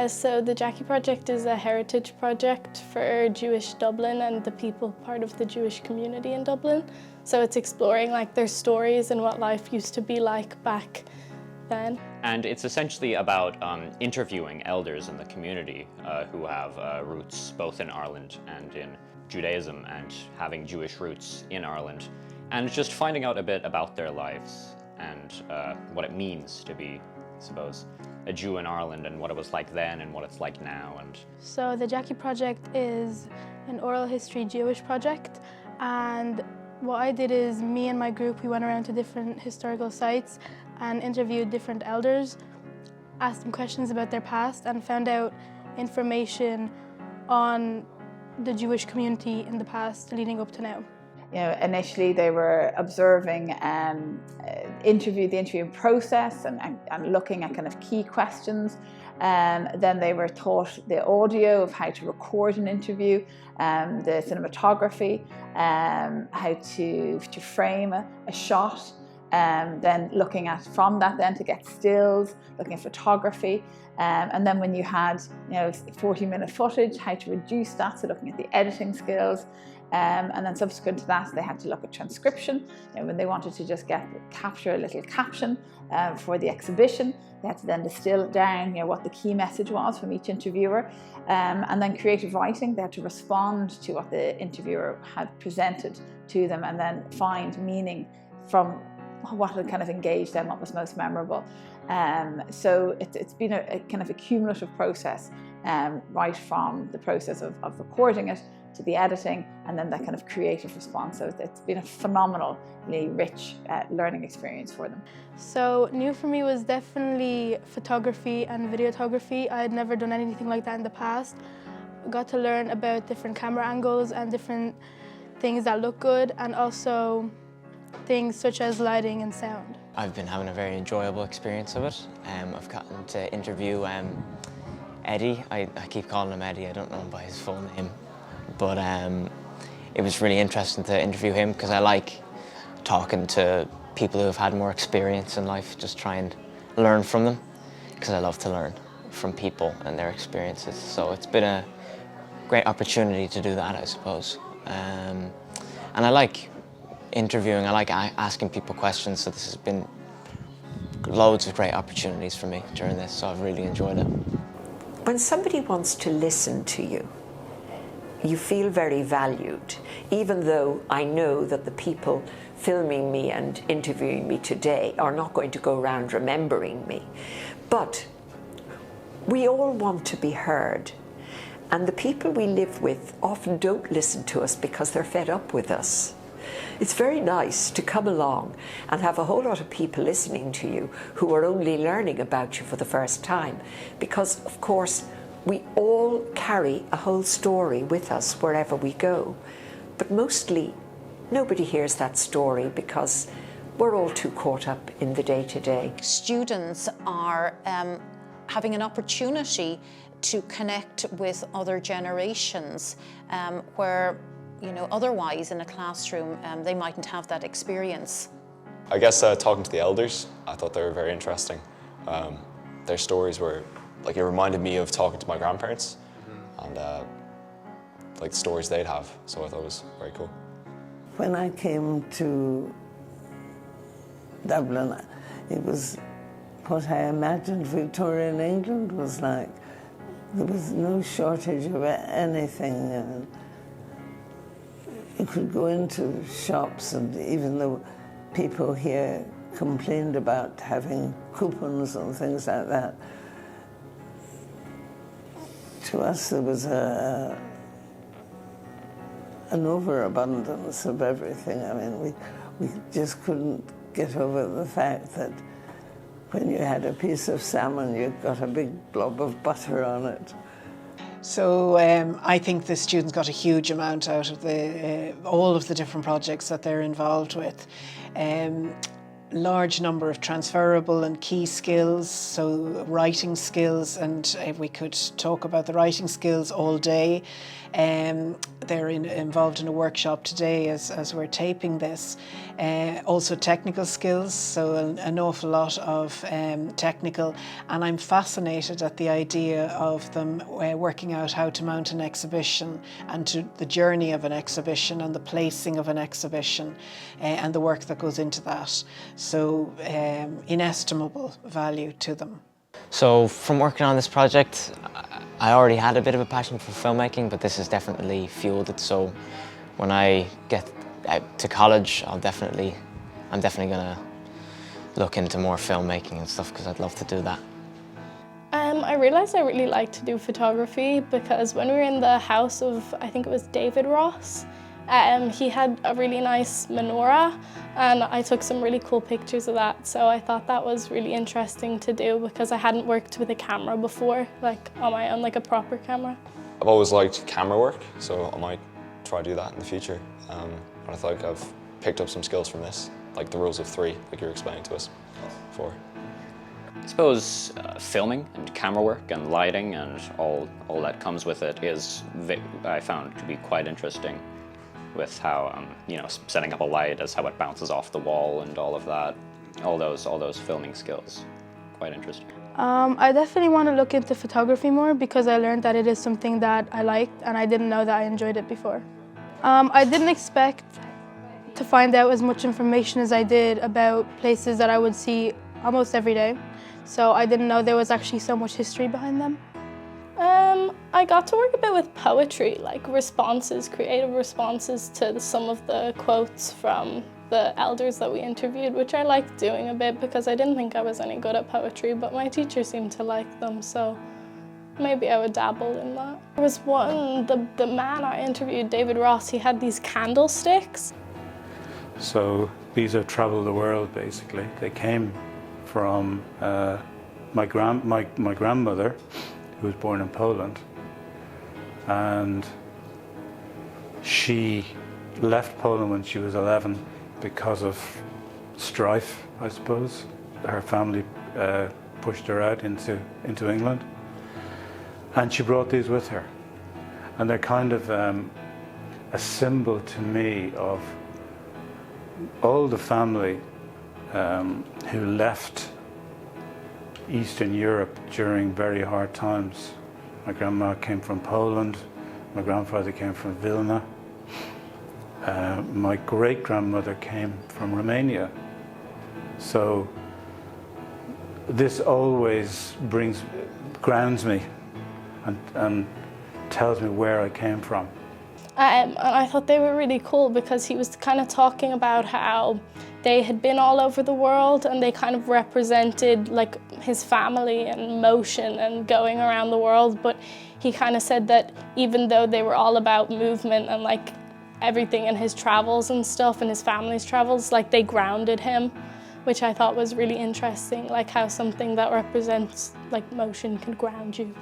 So the JACI project is a heritage project for Jewish Dublin and the people part of the Jewish community in Dublin. So it's exploring like their stories and what life used to be like back then. And it's essentially about interviewing elders in the community who have roots both in Ireland and in Judaism and having Jewish roots in Ireland. And just finding out a bit about their lives and what it means to be, I suppose, a Jew in Ireland and what it was like then and what it's like now. And so the JACI project is an oral history Jewish project, and what I did is me and my group, we went around to different historical sites and interviewed different elders, asked them questions about their past and found out information on the Jewish community in the past leading up to now. You know, initially they were observing the interviewing process and looking at kind of key questions. Then they were taught the audio of how to record an interview, the cinematography, how to frame a shot. Then looking at from that then to get stills, looking at photography, and then when you had 40-minute footage, how to reduce that, so looking at the editing skills, and then subsequent to that they had to look at transcription. When they wanted to just capture a little caption for the exhibition, they had to then distill down what the key message was from each interviewer, and then creative writing, they had to respond to what the interviewer had presented to them and then find meaning from what had kind of engaged them, what was most memorable. So it's been a kind of a cumulative process, right from the process of recording it to the editing and then that kind of creative response. So it's been a phenomenally rich learning experience for them. So new for me was definitely photography and videography. I had never done anything like that in the past. Got to learn about different camera angles and different things that look good, and also things such as lighting and sound. I've been having a very enjoyable experience of it. I've gotten to interview Eddie. I keep calling him Eddie, I don't know him by his full name. But it was really interesting to interview him because I like talking to people who have had more experience in life, just try and learn from them, because I love to learn from people and their experiences. So it's been a great opportunity to do that, I suppose. And I like interviewing, I like asking people questions, so this has been loads of great opportunities for me during this, so I've really enjoyed it. When somebody wants to listen to you, you feel very valued, even though I know that the people filming me and interviewing me today are not going to go around remembering me. But we all want to be heard, and the people we live with often don't listen to us because they're fed up with us. It's very nice to come along and have a whole lot of people listening to you who are only learning about you for the first time, because of course we all carry a whole story with us wherever we go, but mostly nobody hears that story because we're all too caught up in the day-to-day. Students are having an opportunity to connect with other generations where otherwise in a classroom they mightn't have that experience. I guess talking to the elders, I thought they were very interesting. Their stories were, it reminded me of talking to my grandparents and the stories they'd have, so I thought it was very cool. When I came to Dublin, it was what I imagined Victorian England was like. There was no shortage of anything. You could go into shops, and even though people here complained about having coupons and things like that, to us there was an overabundance of everything. I mean, we just couldn't get over the fact that when you had a piece of salmon, you got a big blob of butter on it. So I think the students got a huge amount out of all of the different projects that they're involved with. Large number of transferable and key skills, so writing skills, and we could talk about the writing skills all day. They're involved in a workshop today as we're taping this. Also technical skills, so an awful lot of technical, and I'm fascinated at the idea of them working out how to mount an exhibition and to the journey of an exhibition and the placing of an exhibition and the work that goes into that. So inestimable value to them. So from working on this project, I already had a bit of a passion for filmmaking, but this has definitely fueled it. So when I get out to college, I'm definitely gonna look into more filmmaking and stuff, because I'd love to do that. I realised I really like to do photography because when we were in the house of, I think it was David Ross, he had a really nice menorah, and I took some really cool pictures of that. So I thought that was really interesting to do because I hadn't worked with a camera before, like on my own, like a proper camera. I've always liked camera work, so I might try to do that in the future. And I think I've picked up some skills from this, like the rules of 3, like you were explaining to us before. I suppose filming and camera work and lighting and all that comes with it I found to be quite interesting, with how you know, setting up a light as how it bounces off the wall and all of that, all those filming skills, quite interesting. I definitely want to look into photography more because I learned that it is something that I liked and I didn't know that I enjoyed it before. I didn't expect to find out as much information as I did about places that I would see almost every day. So I didn't know there was actually so much history behind them. I got to work a bit with poetry, like responses, creative responses to some of the quotes from the elders that we interviewed, which I liked doing a bit because I didn't think I was any good at poetry, but my teacher seemed to like them, so maybe I would dabble in that. There was one, the man I interviewed, David Ross, he had these candlesticks. So these have traveled the world, basically. They came from my grandmother, who was born in Poland, and she left Poland when she was 11 because of strife, I suppose. Her family pushed her out into England, and she brought these with her. And they're kind of a symbol to me of all the family who left Eastern Europe during very hard times. My grandma came from Poland, my grandfather came from Vilna, my great-grandmother came from Romania. So this always grounds me and tells me where I came from. And I thought they were really cool because he was kind of talking about how they had been all over the world and they kind of represented like his family and motion and going around the world, but he kind of said that even though they were all about movement and like everything in his travels and stuff and his family's travels, like they grounded him, which I thought was really interesting, like how something that represents like motion could ground you.